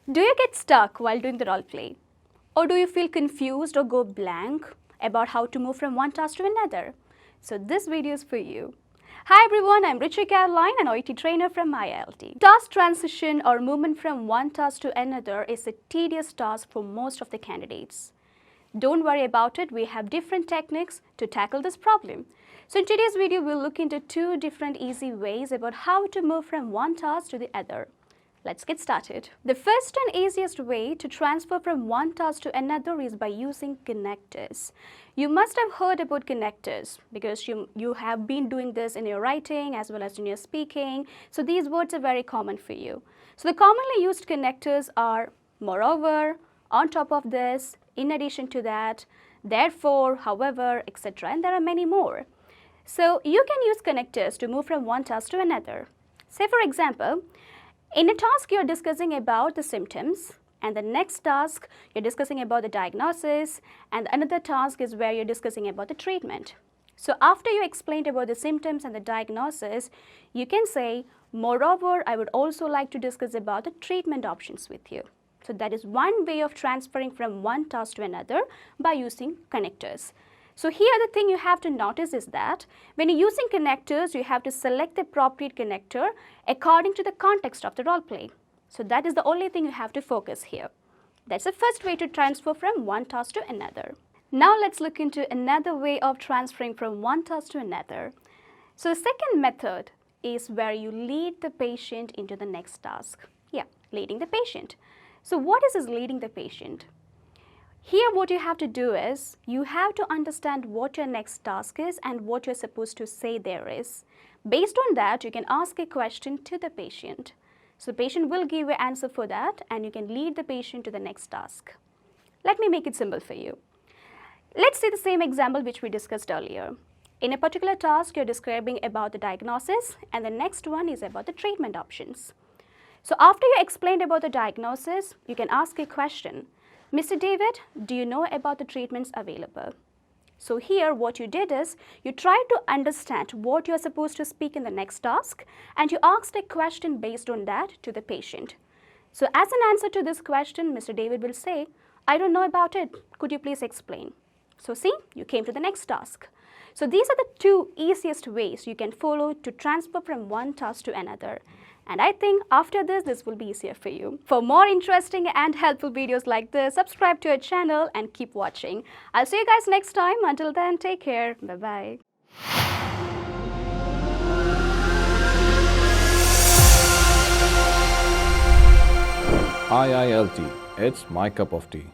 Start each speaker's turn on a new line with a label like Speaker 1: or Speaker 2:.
Speaker 1: Do you get stuck while doing the role play? Or do you feel confused or go blank about how to move from one task to another? So this video is for you. Hi everyone, I'm Caroline, an OET trainer from IILT. Task transition or movement from one task to another is a tedious task for most of the candidates. Don't worry about it, we have different techniques to tackle this problem. So in today's video, we'll look into two different easy ways about how to move from one task to the other. Let's get started. The first and easiest way to transfer from one task to another is by using connectors. You must have heard about connectors because you have been doing this in your writing as well as in your speaking. So these words are very common for you. So the commonly used connectors are moreover, on top of this, in addition to that, therefore, however, etc. And there are many more. So you can use connectors to move from one task to another. Say for example, in a task you're discussing about the symptoms, and the next task you're discussing about the diagnosis, and another task is where you're discussing about the treatment. So after you explained about the symptoms and the diagnosis, you can say, moreover, I would also like to discuss about the treatment options with you. So that is one way of transferring from one task to another by using connectors. So here the thing you have to notice is that when you're using connectors, you have to select the appropriate connector according to the context of the role play. So that is the only thing you have to focus here. That's the first way to transfer from one task to another. Now let's look into another way of transferring from one task to another. So the second method is where you lead the patient into the next task. Yeah, leading the patient. So what is this leading the patient? Here what you have to do is, you have to understand what your next task is and what you're supposed to say there is. Based on that, you can ask a question to the patient. So the patient will give an answer for that and you can lead the patient to the next task. Let me make it simple for you. Let's see the same example which we discussed earlier. In a particular task, you're describing about the diagnosis and the next one is about the treatment options. So after you explained about the diagnosis, you can ask a question. Mr. David, do you know about the treatments available? So here what you did is, you tried to understand what you're supposed to speak in the next task and you asked a question based on that to the patient. So as an answer to this question, Mr. David will say, I don't know about it, could you please explain? So see, you came to the next task. So these are the two easiest ways you can follow to transfer from one task to another. And I think after this will be easier for you. For more interesting and helpful videos like this, subscribe to our channel and keep watching. I'll see you guys next time. Until then, take care. Bye-bye.
Speaker 2: IILT, it's my cup of tea.